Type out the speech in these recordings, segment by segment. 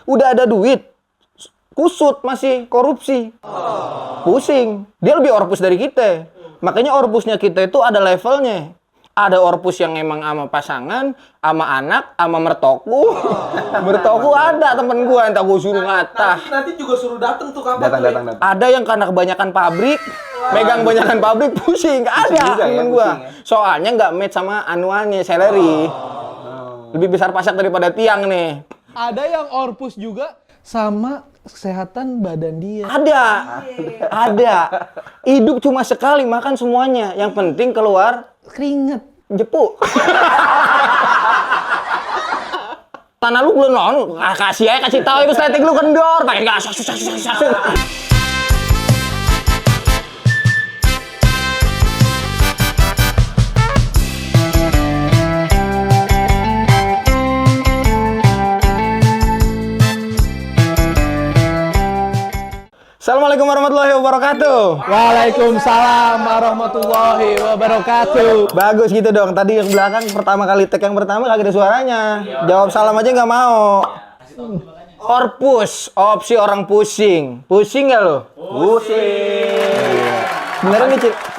Udah ada duit, kusut masih korupsi. Pusing. Dia lebih orpus dari kita. Makanya orpusnya kita itu ada levelnya. Ada orpus yang emang sama pasangan, sama anak, sama mertoku. Mertoku ada temen gua, entah gua suruh ngatah. Nanti juga suruh dateng tuh kapan Datang. Ada yang karena kebanyakan pabrik, megang kebanyakan pabrik pusing. Ada juga ya, temen gua. pusing ya. Soalnya nggak match sama anuannya, salary. Lebih besar pajak daripada tiang nih. Ada yang orpus juga sama kesehatan badan dia. Ada. Hidup cuma sekali, makan semuanya. Yang penting keluar Keringet. jepuk. Tanah lu belum kasih tahu itu setting lu kendor, pakai gas. Assalamualaikum warahmatullahi wabarakatuh. Waalaikumsalam warahmatullahi wabarakatuh. Bagus gitu dong. Tadi yang belakang pertama kali tag yang pertama kagak ada suaranya. Jawab salam aja nggak mau. Orpus, opsi orang pusing. Pusing nggak lo? Pusing.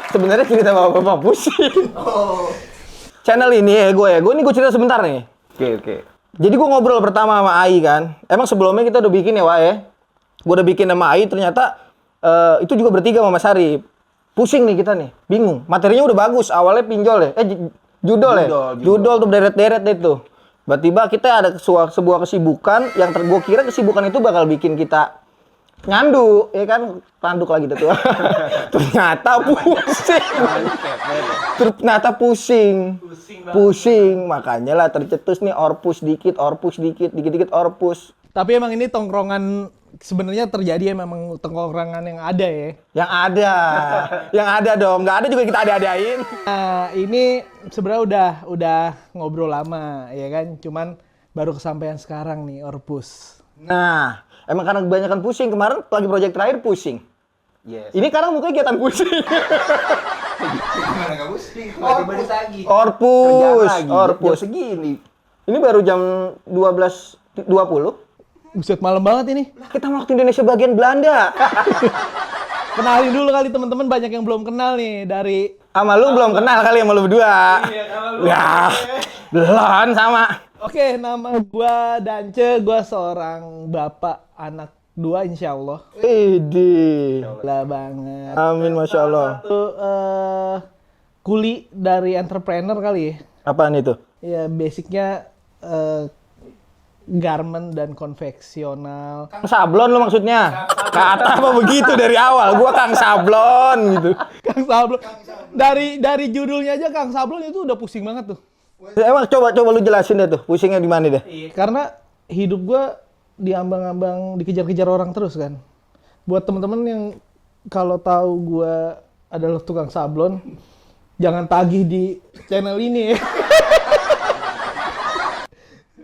Sebenarnya cerita bapak pusing. Channel ini gue cerita sebentar nih. Oke. Jadi gue ngobrol pertama sama Ai kan. Emang sebelumnya kita udah bikin ya, Wak ya. Gue udah bikin sama Ai, ternyata itu juga bertiga sama Mas Ari. Pusing nih kita nih, bingung. Materinya udah bagus, awalnya pinjol ya. Judul tuh deret-deret itu. Tiba-tiba kita ada sebuah kesibukan yang gue kira kesibukan itu bakal bikin kita ngandu, ya kan? Tanduk lagi tuh. Ternyata pusing. Pusing. Makanya lah tercetus nih orpus dikit, dikit-dikit orpus. Tapi emang ini tongkrongan sebenarnya terjadi memang tongkrongan yang ada ya. Yang ada dong. Nggak ada juga kita ada-adain. Nah, ini sebenarnya udah ngobrol lama ya kan. Cuman baru kesampaian sekarang nih orpus. Nah, emang karena kebanyakan pusing. Kemarin lagi project terakhir pusing. Yes. Ini sekarang mukanya kelihatan pusing. Gimana enggak pusing? Tiba-tiba lagi. Orpus. Jam segini. Ini baru jam 12.20. Buset, malam banget ini. Kita mau waktu Indonesia bagian Belanda. Kenalin dulu kali teman-teman, banyak yang belum kenal nih dari Sama lu belum kenal kali sama lu berdua. Ya, belum sama. Oke, nama gua Dance, gua seorang bapak anak 2 insyaallah. Idi. Lah banget. Amin, Masya Allah. Itu kuli dari entrepreneur kali ya. Apaan itu? Ya basicnya garment dan konveksional. Kang Sablon lu maksudnya? Kata apa begitu dari awal? Gua Kang Sablon gitu. Kang Sablon. Dari judulnya aja Kang Sablon itu udah pusing banget tuh. Emang coba lu jelasin deh tuh, pusingnya di mana deh? Karena hidup gua diambang-ambang dikejar-kejar orang terus kan. Buat temen-temen yang kalau tahu gua adalah tukang sablon, jangan tagih di channel ini ya.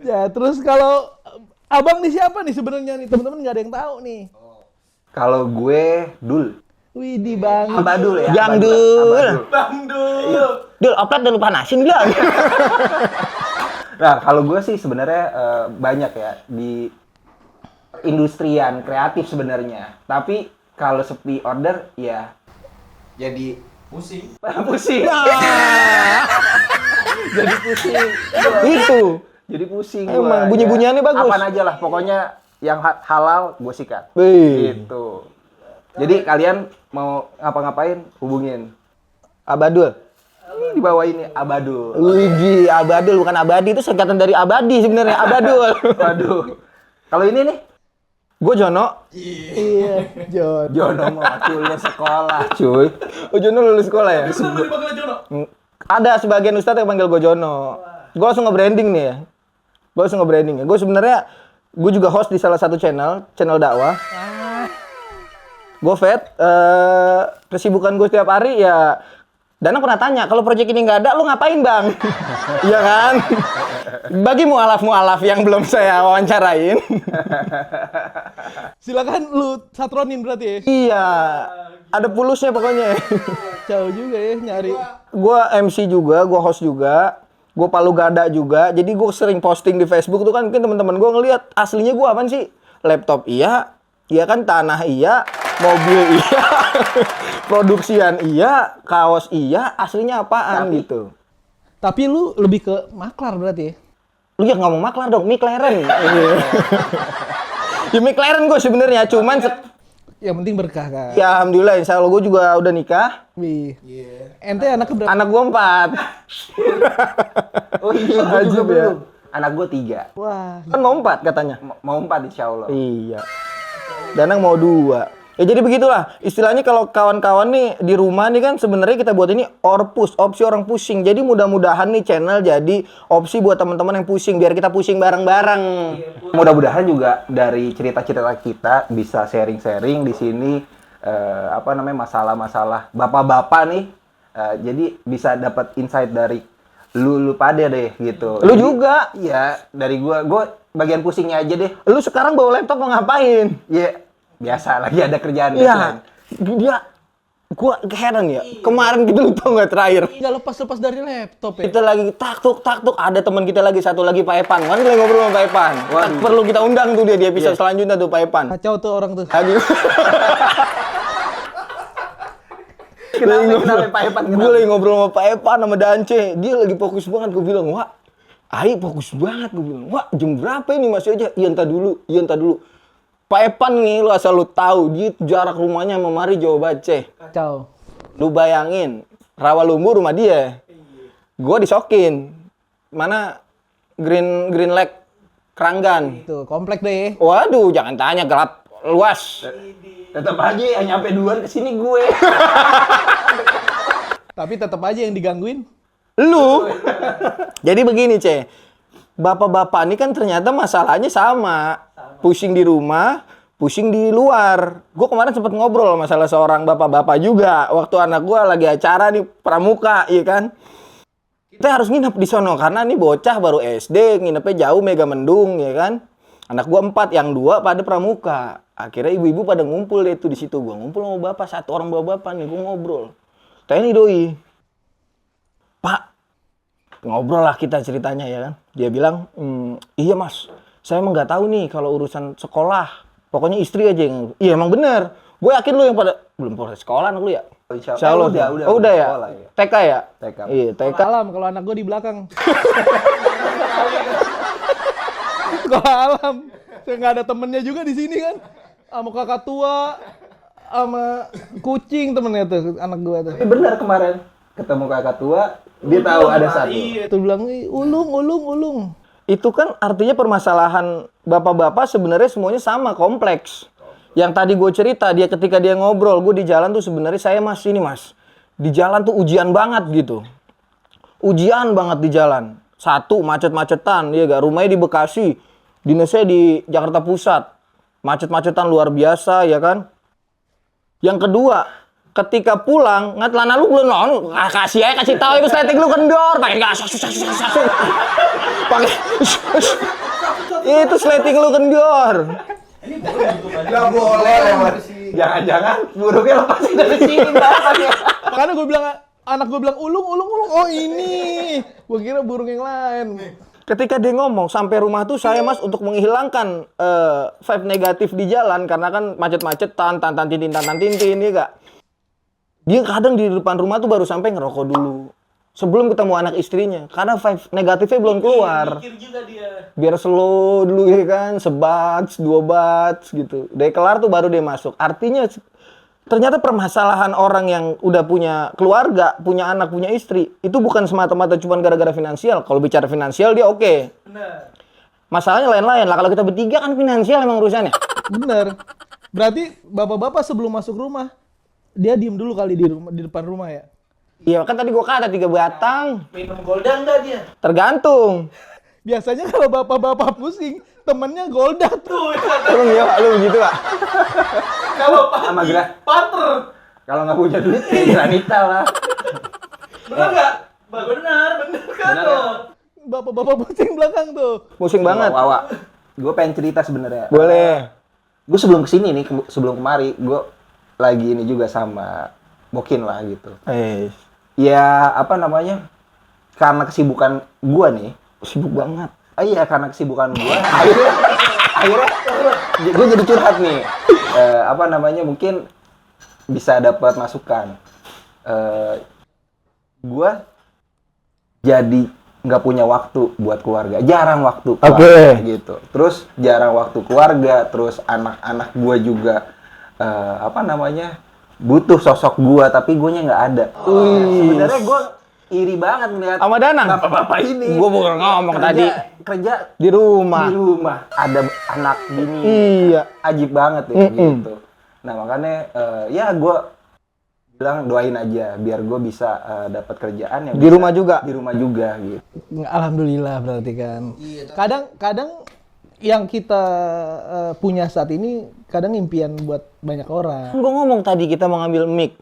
Ya, terus kalau abang nih siapa nih sebenarnya nih? Temen-temen nggak ada yang tahu nih. Kalau gue Dul. Widih bang. Abadul ya. Bang Dul. Abadul. Dul, oplet udah lu panasin bilang. Nah, kalau gue sih sebenarnya banyak ya di industrian kreatif sebenarnya. Tapi kalau sepi order ya jadi pusing. Jadi pusing. Itu. Jadi pusing. Emang, gua, bunyi-bunyiannya bagus. Apaan aja lah, pokoknya yang halal gue sikat. Wih. Gitu. Jadi kalian mau ngapa-ngapain hubungin. Abadul. Ini di bawah ini Abadul. Wih, Abadul bukan abadi, itu singkatan dari abadi sebenarnya. Abadul. Waduh. Kalau ini nih, Gue Jono. Iya, Jon. Jono mau lulus sekolah, cuy. Oh, Jono lulus sekolah ya? Ada sebagian ustadz yang panggil gue Jono. Gue langsung nge-branding nih ya. Gue sebenarnya gue juga host di salah satu channel dakwah. Gue kesibukan gue setiap hari ya. Danang pernah tanya, kalau proyek ini nggak ada, lu ngapain bang? Iya kan? Bagi mualaf yang belum saya wawancarain. Silakan lu satronin berarti ya. Iya, ada pulusnya pokoknya. Jauh juga ya nyari. Gue MC juga, gue host juga. gue palu gada juga. Jadi gue sering posting di Facebook tuh kan, mungkin teman-teman gue ngelihat aslinya gue apaan sih? Laptop iya, iya kan, tanah iya, mobil iya, produksian iya, kaos iya, aslinya apaan gitu. Tapi lu lebih ke maklar berarti ya? Lu ya ngomong maklar dong, McLaren. Ya McLaren gue sebenarnya, cuman Yang penting berkah kan. ya alhamdulillah insya Allah gue juga udah nikah. Wih. Ente anaknya berapa? Anak gue 4. Oh iya, gue juga Ajib ya. belum. Anak gue 3. Wah. Kan mau 4 katanya. Mau 4 insya Allah. Iya. Danang mau 2. Ya jadi begitulah. Istilahnya kalau kawan-kawan nih di rumah nih kan sebenarnya kita buat ini orpus, opsi orang pusing. Jadi mudah-mudahan nih channel jadi opsi buat teman-teman yang pusing biar kita pusing bareng-bareng. Mudah-mudahan juga dari cerita-cerita kita bisa sharing-sharing di sini masalah-masalah bapak-bapak nih. Jadi bisa dapat insight dari lu pada deh gitu. Lu Jadi, juga. Iya, dari gua bagian pusingnya aja deh. Lu sekarang bawa laptop mau ngapain? Iya, biasa lagi ada kerjaan Iya. Dia gua heran ya. Kemarin gitu lu tau nggak terakhir? Nggak lepas-lepas dari laptop ya? Kita lagi taktuk, ada teman kita lagi satu lagi Pak Epan. Kan kita lagi ngobrol sama Pak Epan. Perlu kita undang tuh dia di episode selanjutnya tuh Pak Epan. Kacau tuh orang tuh. Aduh. Kenapa Pak Epan? Gue lagi ngobrol sama Pak Epan sama Dance. Dia lagi fokus banget. Gue bilang, wah, Ai fokus banget. Gue bilang, wah jam berapa ini masih aja? Iya entar dulu. Pak Epan nih, lu asal lu tahu, dia jarak rumahnya sama Mari jauh banget. Kacau. Lu bayangin, Rawalumbu rumah dia. Gue disokin. Mana Green Lake Keranggan. Tuh, komplek deh. Waduh, jangan tanya, gelap luas. Tetap aja yang nyampe duluan ke sini gue. Tapi tetap aja yang digangguin. Lu. Jadi begini, Ce. Bapak-bapak ini kan ternyata masalahnya sama. Pusing di rumah, pusing di luar. Gue kemarin sempat ngobrol masalah seorang bapak-bapak juga. Waktu anak gue lagi acara nih pramuka, iya kan. Kita harus nginep di sono karena nih bocah baru SD, nginepnya jauh Megamendung, ya kan. Anak gue 4, yang 2 pada pramuka. Akhirnya ibu-ibu pada ngumpul deh tuh di situ. Gue ngumpul sama bapak, 1 orang bapak nih, gue ngobrol. Tanya nih doi, Pak, ngobrol lah kita ceritanya ya kan. Dia bilang, iya mas, saya emang nggak tahu nih kalau urusan sekolah. Pokoknya istri aja yang, iya emang bener. Gue yakin lu yang pada, belum proses sekolah anak lu ya? Insya Allah. Udah ya? sekolah, ya. TK ya? TK. Iya, TK. Alam kalau anak gue di belakang. Kalau alam, saya nggak ada temennya juga di sini kan. Sama kakak tua, sama kucing temennya tuh anak gue tuh. Tapi benar kemarin ketemu kakak tua, dia tahu ada satu. Tuh bilang, ulung. Itu kan artinya permasalahan bapak-bapak sebenarnya semuanya sama, kompleks. Yang tadi gue cerita, dia ketika dia ngobrol, gue di jalan tuh sebenarnya saya mas, ini mas. Di jalan tuh ujian banget gitu. Ujian banget di jalan. 1, macet-macetan, ya gak? Rumahnya di Bekasi, dinasnya di Jakarta Pusat. Macet-macetan luar biasa, ya kan? Yang kedua, ketika pulang, nggak celana lu belum non, kasih tahu itu sleting lu kendor, pakai gas, pakai itu sleting lu kendor. Gak boleh lewat. Jangan-jangan burungnya lepasin dari sini ya. Makanya gue bilang, anak gue bilang ulung. Oh ini, gue kira burung yang lain. Ketika dia ngomong sampai rumah tuh saya mas untuk menghilangkan vibe negatif di jalan karena kan macet-macetan, tantan-tintin ya gak? Dia kadang di depan rumah tuh baru sampai ngerokok dulu sebelum ketemu anak istrinya karena vibe negatifnya belum keluar. Mikir juga dia. Biar slow dulu ya kan, sebats, 2 bats gitu. Udah kelar tuh baru dia masuk. Artinya ternyata permasalahan orang yang udah punya keluarga, punya anak, punya istri, itu bukan semata-mata cuma gara-gara finansial. Kalau bicara finansial dia oke. Benar. Masalahnya lain-lain lah. Kalau kita bertiga kan finansial emang urusannya. Bener. Berarti bapak-bapak sebelum masuk rumah, dia diem dulu kali di depan rumah ya? Iya kan tadi gua kata 3 batang. Minum Golda enggak dia? Tergantung. Biasanya kalau bapak-bapak pusing, temennya Golda tuh. Lu begitu gak? Kalau Sama pagi, gerak. pater. Kalau nggak punya duit, ya granita lah. Benar nggak? Benar kan Benar, tuh. Bapak-bapak pusing belakang tuh. Pusing banget. Wawa. Gue pengen cerita sebenarnya. Boleh. Gue sebelum kesini nih, sebelum kemari, gue lagi ini juga sama Bokin lah gitu. Eh, Ya apa namanya? karena kesibukan gua nih, Sibuk banget. iya karena kesibukan gua, akhirnya gue jadi curhat nih. Apa namanya, mungkin bisa dapat masukan. Gua jadi nggak punya waktu buat keluarga, jarang waktu keluarga, gitu. Terus jarang waktu keluarga, terus anak-anak gua juga apa namanya, butuh sosok gua tapi guanya nggak ada. Sebenarnya gua iri banget ngeliat Sama Danang? bapak-bapak ini. Gua bukan ngomong tadi. Kerja Di rumah. di rumah, ada anak gini. Iya. Ajib banget ya gitu. Nah makanya ya gua bilang doain aja biar gue bisa dapat kerjaan yang Di bisa rumah juga? di rumah juga gitu. Alhamdulillah berarti kan. Kadang yang kita punya saat ini kadang impian buat banyak orang. Gue ngomong tadi kita mau ngambil mic.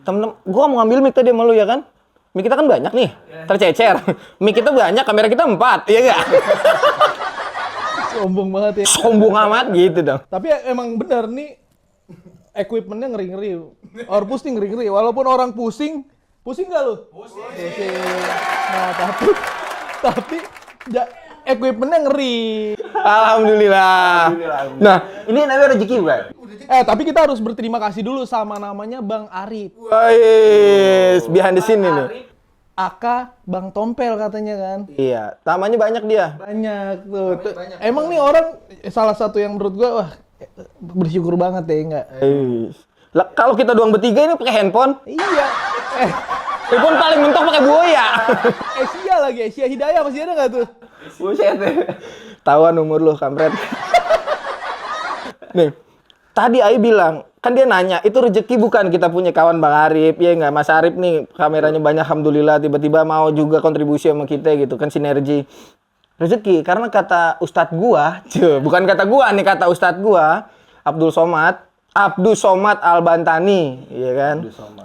Temen-temen, gue mau ngambil mic tadi sama lu ya kan? Mic kita kan banyak nih, tercecer. Mic kita banyak, kamera kita 4, iya nggak? Sombong banget ya. Sombong amat gitu dong. Tapi emang bener nih, equipmentnya ngeri-ngeri. Orpus nih ngeri-ngeri. Walaupun orang pusing gak lu? Pusing. Nah tapi equipmentnya ngeri. Alhamdulillah. Nah, Ini namanya rezeki bukan? Tapi kita harus berterima kasih dulu sama namanya Bang Arif. guys, behind the scene ini. Aka Bang Tompel katanya kan. Iya, namanya banyak dia. Banyak tuh. Emang nih orang salah satu yang menurut gua wah bersyukur banget ya enggak? Lah, kalau kita doang bertiga ini pakai handphone. Iya. Handphone paling mentok pakai buaya. Asia lagi, Asia Hidayah masih ada nggak tuh? Buset deh. Tawan umur lu, kampret. Nih, tadi Ai bilang, kan dia nanya, itu rezeki bukan kita punya kawan Bang Arif, ya nggak? Mas Arif nih, kameranya banyak, alhamdulillah, tiba-tiba mau juga kontribusi sama kita gitu, kan sinergi. Rezeki, karena kata Ustadz gua, bukan kata gua nih, kata Ustadz gua, Abdul Somad Al-Bantani, iya kan?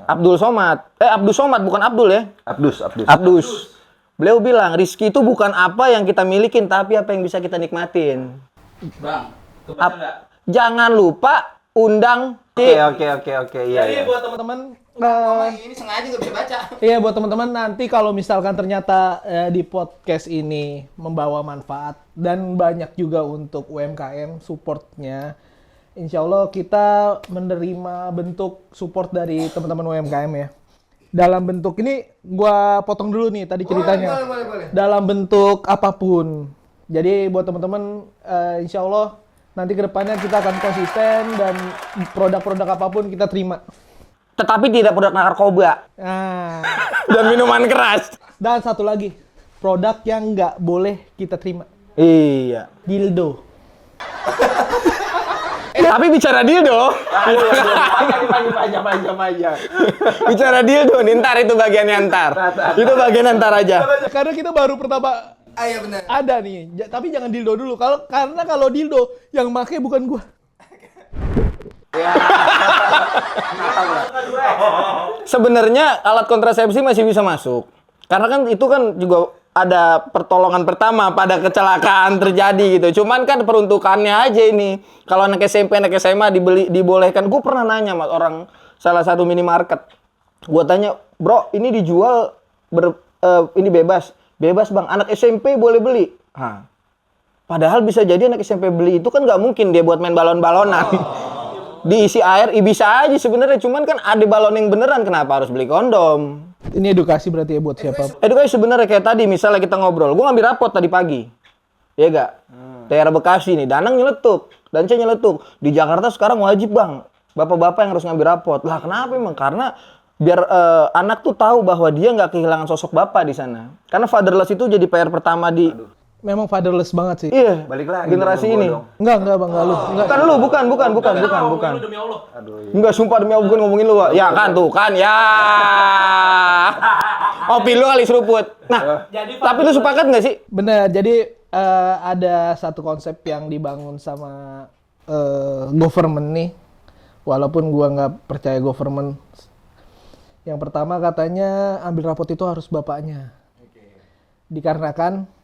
Abdul Somad, bukan Abdul ya? Abdus. Beliau bilang, rizki itu bukan apa yang kita milikin, tapi apa yang bisa kita nikmatin. Bang, kebetulan nggak? Jangan lupa undang Oke. Iya. Jadi buat teman-teman, Teman-teman, ini sengaja nggak bisa baca. iya buat teman-teman nanti kalau misalkan ternyata di podcast ini membawa manfaat dan banyak juga untuk UMKM supportnya, insya Allah kita menerima bentuk support dari teman-teman UMKM ya. Dalam bentuk ini gua potong dulu nih tadi ceritanya. Boleh. Dalam bentuk apapun. Jadi buat teman-teman insya Allah nanti kedepannya kita akan konsisten dan produk-produk apapun kita terima. Tetapi tidak produk narkoba Nah, dan minuman keras. dan satu lagi, produk yang nggak boleh kita terima. Iya. Dildo. Tapi bicara dildo, Panjang. bicara dildo, nih, ntar itu bagiannya ntar. Itu bagian ntar aja. Karena kita baru pertama Iya benar. ada nih, tapi jangan dildo dulu. Karena kalau dildo yang make bukan gua. Sebenarnya alat kontrasepsi masih bisa masuk. Karena kan itu kan juga ada pertolongan pertama pada kecelakaan terjadi gitu. Cuman kan peruntukannya aja ini. Kalau anak SMP, anak SMA dibolehkan. Gue pernah nanya mas orang salah satu minimarket. Gue tanya, bro ini dijual ini bebas. Bebas bang, anak SMP boleh beli. Hah. Padahal bisa jadi anak SMP beli itu kan nggak mungkin dia buat main balon-balonan. Diisi air, bisa aja sebenarnya. Cuman kan ada balon yang beneran, kenapa harus beli kondom? Ini edukasi berarti ya buat siapa? Edukasi sebenarnya kayak tadi, misalnya kita ngobrol. Gue ngambil rapot tadi pagi. Iya gak? Daerah Bekasi nih, Danang nyeletuk. Dance nyeletuk. Di Jakarta sekarang wajib bang. Bapak-bapak yang harus ngambil rapot. Lah kenapa emang? Karena biar anak tuh tahu bahwa dia nggak kehilangan sosok bapak di sana. Karena fatherless itu jadi PR pertama di... Memang fatherless banget sih. Iya, Balik lagi generasi dong, ini. gua dong. Enggak bang, enggak lu. Enggak. Bukan lu, bukan. Ngomongin lu demi Allah. Enggak, sumpah demi Allah bukan ngomongin lu. Ya kan, tuh kan, ya. Kopi lu kali seruput. Nah, Jadi, tapi lu sepakat nggak sih? Bener, jadi ada satu konsep yang dibangun sama government nih. Walaupun gua nggak percaya government. Yang pertama katanya ambil rapot itu harus bapaknya. Dikarenakan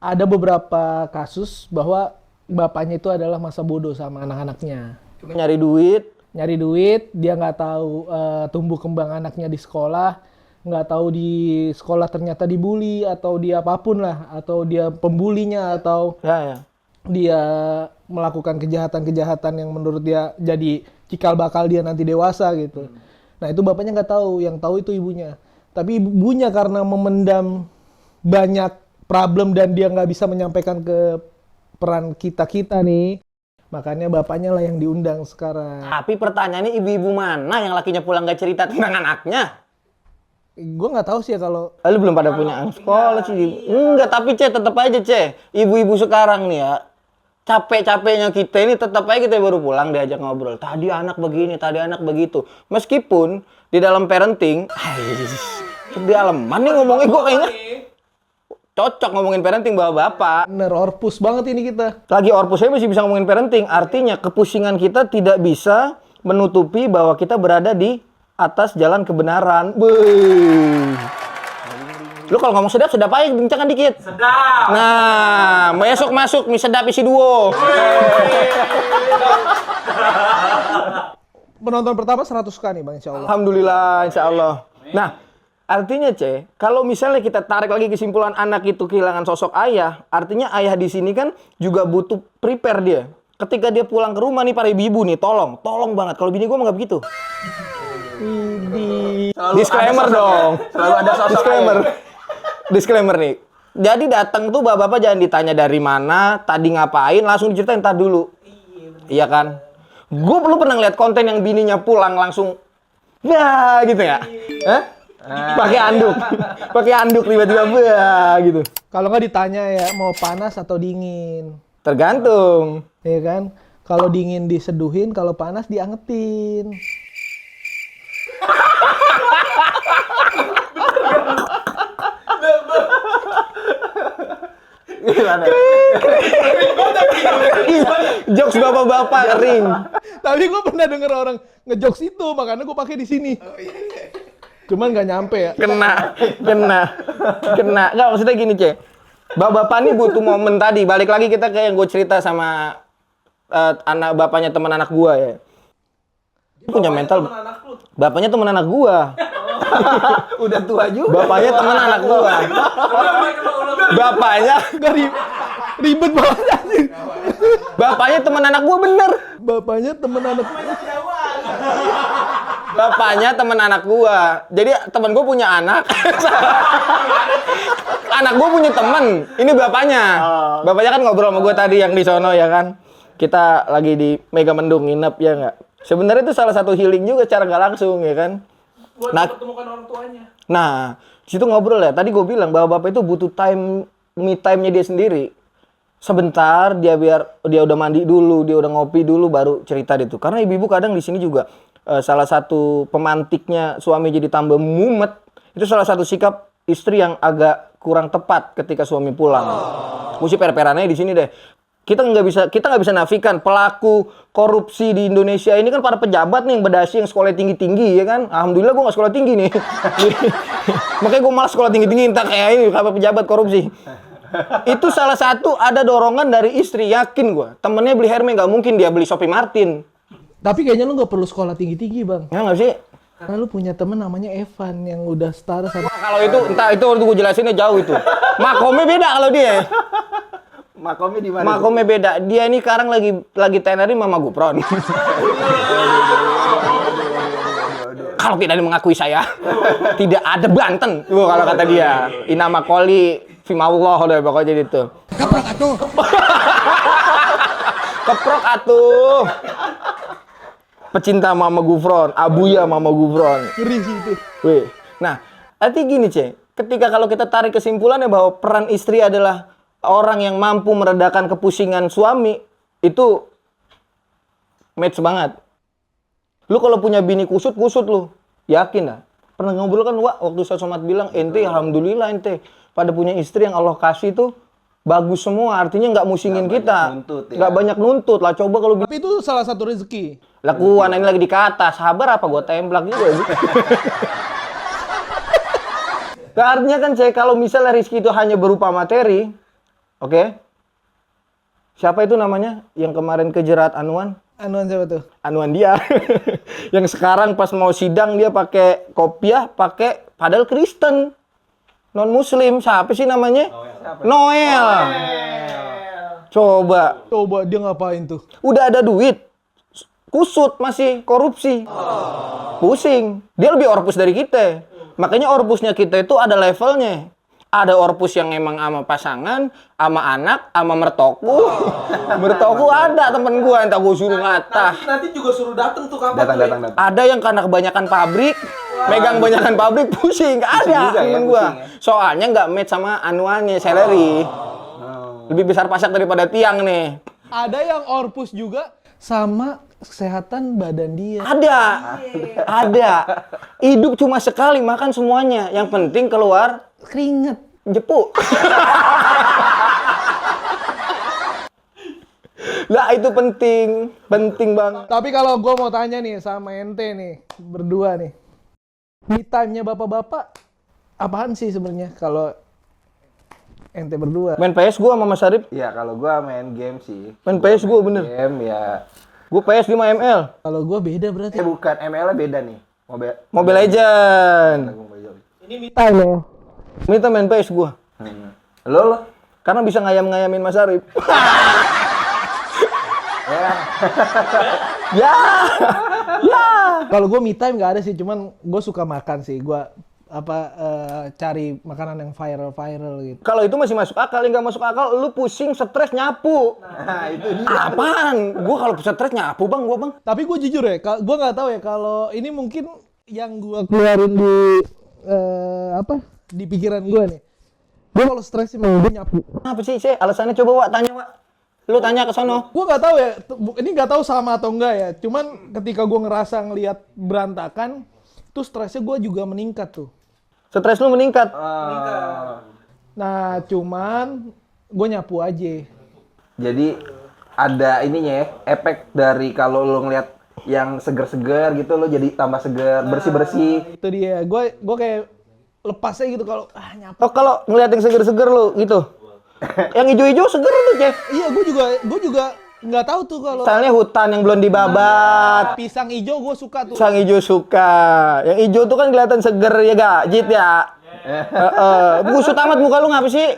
ada beberapa kasus bahwa bapaknya itu adalah masa bodoh sama anak-anaknya. Cuma nyari duit. Nyari duit, dia nggak tahu tumbuh kembang anaknya di sekolah, nggak tahu di sekolah ternyata dibully atau dia apapun lah, atau dia pembulinya, atau Ya. dia melakukan kejahatan-kejahatan yang menurut dia jadi cikal bakal dia nanti dewasa gitu. Nah itu bapaknya nggak tahu, yang tahu itu ibunya. Tapi ibunya karena memendam banyak problem dan dia nggak bisa menyampaikan ke peran kita nih, makanya bapaknya lah yang diundang sekarang. Tapi pertanyaannya ibu-ibu mana yang lakinya pulang gak cerita tentang anaknya? Gue nggak tahu sih ya kalau Lu belum pada punya anak sekolah sih. Enggak, tapi tetap aja ibu-ibu sekarang nih ya, capek-capeknya kita ini tetap aja kita baru pulang diajak ngobrol. Tadi anak begini, tadi anak begitu. Meskipun di dalam parenting, di alaman nih ngomongnya gue kayaknya cocok ngomongin parenting bapak-bapak. bener orpus banget ini kita. Lagi Orpus saya masih bisa ngomongin parenting. Artinya kepusingan kita tidak bisa menutupi bahwa kita berada di atas jalan kebenaran. Wih. Lu kalau ngomong sedap aja, bincangkan dikit. Sedap. Nah, besok masuk mie sedap isi duo. Penonton pertama 100k nih Bang, insya Allah. Alhamdulillah, insya Allah. Nah, artinya kalau misalnya kita tarik lagi kesimpulan anak itu kehilangan sosok ayah, artinya ayah di sini kan juga butuh prepare dia. Ketika dia pulang ke rumah nih para ibu-ibu nih, tolong banget. Kalau bini gue mah nggak begitu. Disclaimer dong. Selalu ada sosok Disclaimer nih. Jadi datang tuh bapak-bapak jangan ditanya dari mana, tadi ngapain, langsung diceritain entar dulu. Iya kan? Gue belum pernah ngeliat konten yang bininya pulang langsung ya gitu ya. Pakai anduk tiba-tiba gitu. Kalau nggak ditanya ya mau panas atau dingin, Tergantung. ya kan? Kalau dingin diseduhin, kalau panas diangetin. Gimana? Jokes bapak-bapak kering. Tapi gue pernah denger orang ngejokes itu, makanya gue pakai di sini. Cuman nggak nyampe ya. Kena. Nggak, maksudnya gini, Bapak-bapak ini butuh momen tadi. Balik lagi kita ke yang gue cerita sama anak bapaknya teman anak gua ya. Dia punya mental. Bapaknya teman anak gua. Udah tua juga. Bapaknya teman anak gua. Bapaknya Ribet banget anjing. Bapaknya teman anak gua bener. Bapaknya temen anak. Bapaknya teman anak gua. Jadi teman gua punya anak. Anak gua punya teman. Ini bapaknya. Bapaknya kan ngobrol sama gua tadi yang di sono ya kan. Kita lagi di Megamendung nginep ya nggak. Sebenarnya itu salah satu healing juga secara nggak langsung ya kan. Buat mempertemukan orang tuanya. Nah, situ ngobrol ya. Tadi gue bilang bahwa bapak itu butuh me time-nya dia sendiri. Sebentar dia biar dia udah mandi dulu, dia udah ngopi dulu baru cerita itu. Karena ibu-ibu kadang di sini juga salah satu pemantiknya suami jadi tambah mumet. Itu salah satu sikap istri yang agak kurang tepat ketika suami pulang. Mesti per-perannya di sini deh. Kita nggak bisa nafikan pelaku korupsi di Indonesia ini kan para pejabat nih yang berdasi yang sekolah tinggi-tinggi ya kan. Alhamdulillah gue nggak sekolah tinggi nih. Makanya gue malas sekolah tinggi-tinggi entah kayak ini apa pejabat korupsi. Itu salah satu ada dorongan dari istri, yakin gue. Temennya beli Hermes nggak mungkin dia beli Shopee Martin. Tapi kayaknya lu nggak perlu sekolah tinggi-tinggi bang. Ya nggak sih? Karena lu punya temen namanya Evan yang udah setara sama. Kalau itu entah itu gue jelasinnya jauh itu. Makomnya beda kalau dia. Makomnya di mana? Makomnya beda. Dia ini sekarang lagi tenerin Mama Gupron. Kalau tidak mengakui saya, tidak ada Banten. Kalau kata dia, inama koli fimawallah udah pokoknya gitu. Keprok atuh. Keprok atuh. Pecinta Mama Gufron, Abuya Mama Gufron. Ngeri sih itu. Wih. Nah, arti gini, ketika kalau kita tarik kesimpulannya bahwa peran istri adalah orang yang mampu meredakan kepusingan suami, itu match banget. Lu kalau punya bini kusut lu. Yakin dah. Pernah ngobrol kan, Wak, waktu saya Somad bilang, ente alhamdulillah ente pada punya istri yang Allah kasih tuh bagus semua, artinya nggak musingin kita. Nggak banyak nuntut lah, coba kalau Tapi itu salah satu rezeki. lakuan ini lagi di kata, sabar apa gua templak juga. Nah, artinya kan kalau misalnya rezeki itu hanya berupa materi, oke? Siapa itu namanya yang kemarin kejerat Anuan? Anuan siapa tuh? Anuan dia. Yang sekarang pas mau sidang dia pakai kopiah, padahal Kristen. Non muslim, siapa sih namanya? Noel. Coba, Coba dia ngapain tuh? udah ada duit, kusut masih korupsi. Pusing. Dia lebih orpus dari kita. Makanya orpusnya kita itu ada levelnya. Ada orpus yang emang sama pasangan, sama anak, sama mertoku. Mertoku ada temen gua, entah gua suruh ngatah. Nanti juga suruh dateng tuh kapan tuh, Datang. Ada yang karena kebanyakan pabrik, megang kebanyakan pabrik pusing. Ada juga ya, temen gua. pusing ya. Soalnya nggak match sama anuannya, salary. Lebih besar pajak daripada tiang nih. Ada yang orpus juga sama kesehatan badan dia. Ada. Hidup cuma sekali, makan semuanya. Yang penting keluar Keringet. jepu. Lah itu penting banget. Tapi kalau gue mau tanya nih sama ente nih, berdua nih. Me time-nya bapak-bapak apaan sih sebenarnya kalau ente berdua? Main PS gua sama Mas Arif. Ya kalau gua main game sih. Main PS gua bener. Game ya. Gua PS 5 ML. Kalau gue beda berarti. Bukan ML-nya beda nih. Mobile Legend. Me time ya. Minta main PS gua. Lo. Karena bisa ngayam-ngayamin Mas Arif. Ya. Kalau gue me time nggak ada sih, cuman gue suka makan sih. Gue cari makanan yang viral gitu. Kalau itu masih masuk akal, yang nggak masuk akal, lu pusing, stres nyapu. Nah, itu dia. Apaan? Gua kalau stres nyapu bang, gua bang. Tapi gue jujur ya, gue nggak tahu ya kalau ini mungkin yang gue keluarin di di pikiran gue nih. Gue kalau stres sih mau gue nyapu. Apa sih? Alasannya coba Wak, tanya Wak. Lu tanya ke sono. Gue nggak tahu ya, ini nggak tahu sama atau enggak ya. Cuman ketika gue ngerasa ngelihat berantakan, tuh stresnya gue juga meningkat tuh. Stres lu meningkat. Nah, cuman gue nyapu aja. Jadi ada ininya ya, efek dari kalau lo ngeliat yang seger-seger gitu lo jadi tambah seger, bersih-bersih. Itu dia. Gue kayak lepas aja gitu kalau nyapu. Oh kalau ngeliat yang seger-seger lu gitu. Yang hijau-hijau seger tuh, Ceh. Iya, gue juga nggak tau tuh kalau Misalnya hutan yang belum dibabat. pisang hijau gue suka tuh. Pisang hijau suka. Yang hijau tuh kan kelihatan seger ya gak, Jit ya? Busut amat muka lu ngapa sih?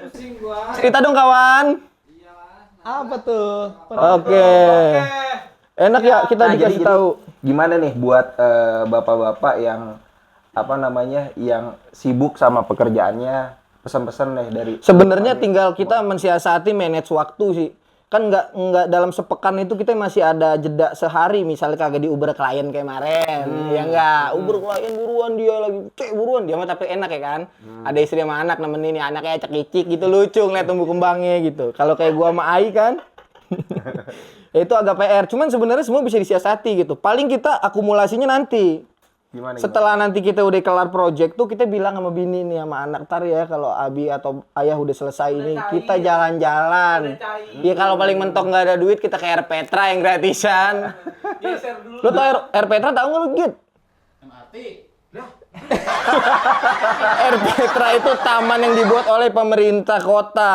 Cerita dong kawan. Apa tuh? Oke. Enak ya kita dikasih jadi tahu. gimana nih buat bapak-bapak yang yang sibuk sama pekerjaannya, pesan-pesan nih dari Sebenarnya tinggal kita mensiasati manage waktu sih. Kan nggak dalam sepekan itu kita masih ada jeda sehari, misalnya kagak di Uber klien kayak kemarin. Ya enggak, Uber klien buruan dia lagi, buruan dia mah tapi enak ya kan. Ada istri sama anak nemenin, ya anaknya cekicik gitu, lucu ngeliat tumbuh kembangnya gitu. Kalau kayak gua sama Ai kan ya itu agak PR. Cuman sebenarnya semua bisa disiasati gitu. Paling kita akumulasinya nanti. gimana? Setelah nanti kita udah kelar project tuh kita bilang sama bini nih sama anak tar ya kalau abi atau ayah udah selesai ini kita jalan-jalan. Ya kalau paling mentok nggak ada duit kita ke Air Petra yang gratisan. Geser dulu. Lu tau Air Petra tahu nggak lu Git? MRT. Air Petra itu taman yang dibuat oleh pemerintah kota.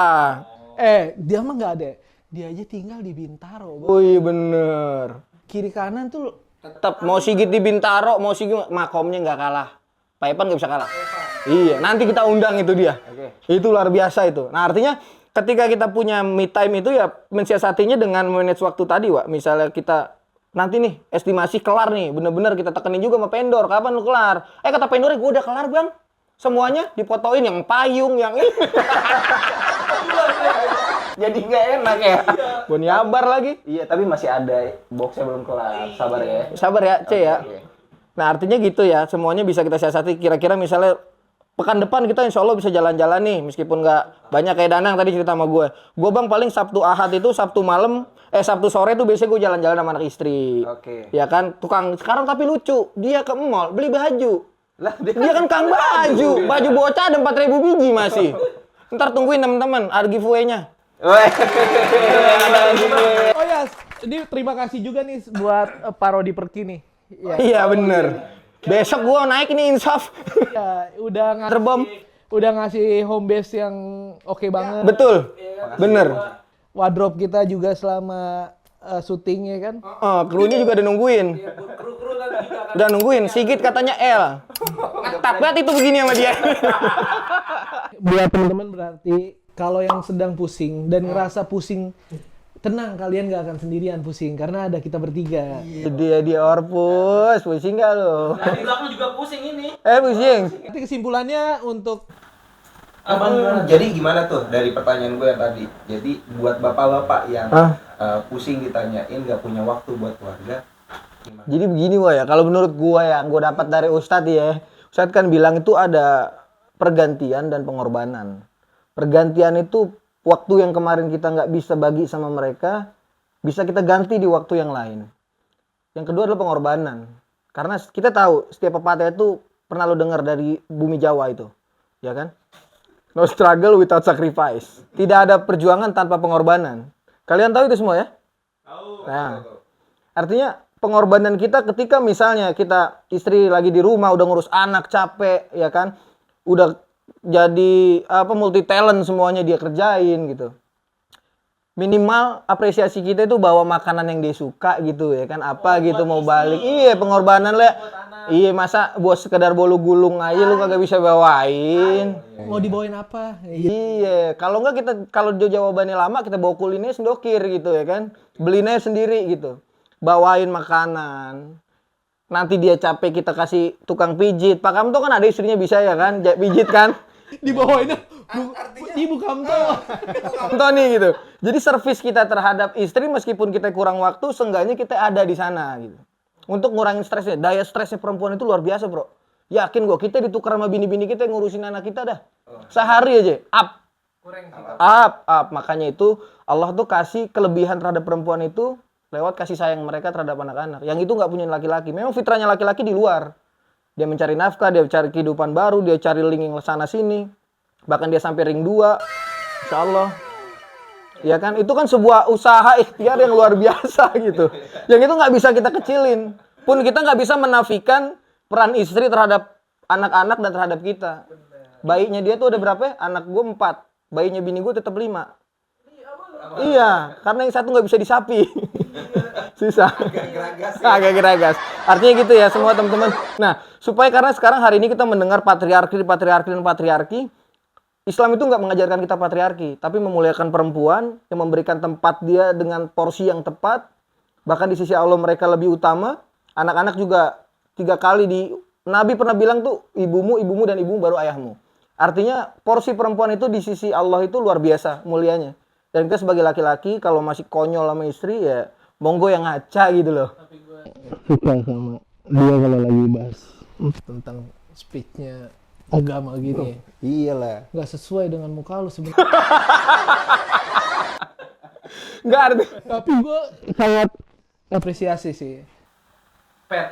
Dia mah nggak ada. Dia aja tinggal di Bintaro. Bang. Oh iya bener. Kiri kanan tuh Tetap mau Sigit di Bintaro, mau Sigit makomnya nggak kalah. Pak Epan nggak bisa kalah. Iya, nanti kita undang itu dia. Itu luar biasa itu. Nah artinya ketika kita punya me time itu ya mensiasatinya dengan manage waktu tadi, Wak. Misalnya kita nanti nih estimasi kelar nih, bener-bener kita tekenin juga sama vendor. Kapan lu kelar? Kata vendornya gue udah kelar bang. Semuanya dipotoin yang payung, yang ini. Jadi nggak enak ya. Gue nyabar lagi. Iya, tapi masih ada boxnya belum kelar. Sabar ya. Sabar ya, C ya. Oke. Nah artinya gitu ya, semuanya bisa kita siasati. Kira-kira misalnya pekan depan kita insya Allah bisa jalan-jalan nih, meskipun nggak banyak kayak Danang tadi cerita sama gue. Gue bang paling Sabtu Ahad itu Sabtu sore tuh biasanya gue jalan-jalan sama anak istri. Oke. Ya kan, tukang sekarang tapi lucu, dia ke mall beli baju. Lah, Dia kan kang baju bocah ada 4.000 biji masih. Ntar tungguin teman-teman, ada giveaway-nya. Oh ya, ini terima kasih juga nih buat Parodi Perki nih. Ya, Iya bener. Besok gua naik nih Insaf. ya, udah Terbom. ngasih home base yang oke banget. Betul. Bener. Wardrobe kita juga selama syutingnya kan. Krunya juga udah nungguin. Kru-kru kan juga kan. Udah nungguin. Sigit katanya L. Ngetap banget itu begini sama dia. Buat teman-teman berarti kalau yang sedang pusing dan ngerasa pusing, tenang, kalian gak akan sendirian pusing karena ada kita bertiga. Dia Orpus, pusing gak lo? Nah, di belakang juga pusing ini. Pusing. Nanti kesimpulannya untuk Jadi gimana tuh dari pertanyaan gue yang tadi? Jadi buat bapak-bapak yang pusing ditanyain nggak punya waktu buat keluarga, gimana? Jadi begini ya, kalau menurut gua yang gua dapat dari Ustadz ya, Ustadz kan bilang itu ada pergantian dan pengorbanan. Pergantian itu waktu yang kemarin kita nggak bisa bagi sama mereka, bisa kita ganti di waktu yang lain. Yang kedua adalah pengorbanan. Karena kita tahu setiap pepatah itu pernah lo dengar dari bumi Jawa itu, ya kan? No struggle without sacrifice. Tidak ada perjuangan tanpa pengorbanan. Kalian tahu itu semua ya? Tahu. Nah, artinya pengorbanan kita ketika misalnya kita istri lagi di rumah udah ngurus anak capek ya kan, udah jadi multi talent semuanya dia kerjain gitu. Minimal apresiasi kita itu bawa makanan yang dia suka gitu ya kan, apa gitu mau balik. Iya pengorbanan lah. Iya masa buat sekedar bolu gulung aja lu kagak bisa bawain. mau dibawain apa? Iya, kalau enggak kita kalau jawabannya lama kita bawa kulinnya sendokir gitu ya kan. Belinya sendiri gitu. Bawain makanan. Nanti dia capek kita kasih tukang pijit. Pak Kamto kan ada istrinya bisa ya kan, pijit kan. Dibawainnya Ibu Kamto. Kamto nih gitu. Jadi servis kita terhadap istri meskipun kita kurang waktu, seenggaknya kita ada di sana gitu. Untuk ngurangin stresnya. Daya stresnya perempuan itu luar biasa, Bro. Yakin gua kita ditukar sama bini-bini kita yang ngurusin anak kita dah. Sehari aja up. Up. Makanya itu Allah tuh kasih kelebihan terhadap perempuan itu lewat kasih sayang mereka terhadap anak-anak. Yang itu nggak punya laki-laki. Memang fitrahnya laki-laki di luar. Dia mencari nafkah, dia cari kehidupan baru, dia cari link yang sana sini. Bahkan dia sampai ring 2. Insya Allah. Ya kan? Itu kan sebuah usaha ikhtiar yang luar biasa gitu. Yang itu nggak bisa kita kecilin. Pun kita nggak bisa menafikan peran istri terhadap anak-anak dan terhadap kita. Bayinya dia tuh ada berapa ya? Anak gue 4. Bayinya bini gue tetap 5. Iya, karena yang satu nggak bisa disapi. Susah. Agak geragas. Artinya gitu ya semua teman-teman. Nah, supaya karena sekarang hari ini kita mendengar patriarki, Islam itu nggak mengajarkan kita patriarki, tapi memuliakan perempuan yang memberikan tempat dia dengan porsi yang tepat. Bahkan di sisi Allah mereka lebih utama. Anak-anak juga 3 kali Nabi pernah bilang tuh ibumu, dan ibumu baru ayahmu. Artinya porsi perempuan itu di sisi Allah itu luar biasa mulianya. Dan kita sebagai laki-laki kalau masih konyol sama istri ya monggo yang ngaca gitu loh. Suka sama dia kalau lagi bahas tentang speech-nya agama gini. Iyalah. Nggak sesuai dengan muka lu sebenarnya. Nggak arti. Tapi gue sangat apresiasi sih. Pet.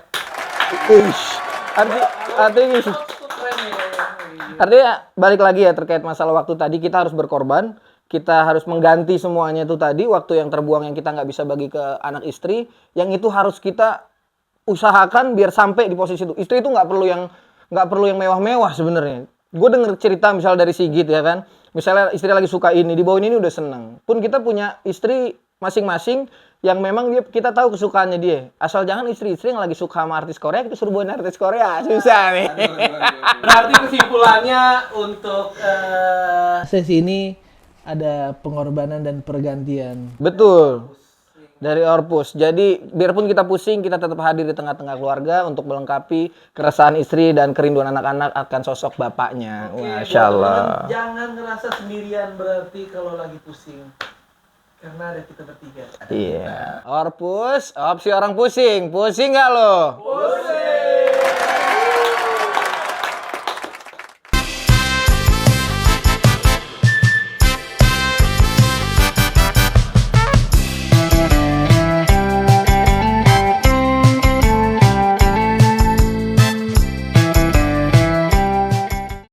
Artinya balik lagi ya terkait masalah waktu tadi, kita harus berkorban, kita harus mengganti semuanya itu tadi, waktu yang terbuang yang kita nggak bisa bagi ke anak istri, yang itu harus kita usahakan biar sampai di posisi itu. Istri itu nggak perlu yang mewah-mewah sebenarnya. Gue denger cerita misal dari Sigit ya kan, misalnya istri lagi suka ini, dibawain ini udah seneng. Pun kita punya istri masing-masing yang memang kita tahu kesukaannya dia. Asal jangan istri-istri yang lagi suka sama artis Korea, kita suruh bawain artis Korea. Susah nih. Berarti kesimpulannya untuk Sesi ini ada pengorbanan dan pergantian. Betul. Dari Orpus. Jadi biarpun kita pusing, kita tetap hadir di tengah-tengah keluarga untuk melengkapi keresahan istri dan kerinduan anak-anak akan sosok bapaknya. Masya Allah. Jangan ngerasa sendirian berarti kalau lagi pusing. Karena ada kita bertiga. Iya. Orpus, opsi orang pusing. Pusing nggak lo? Pusing.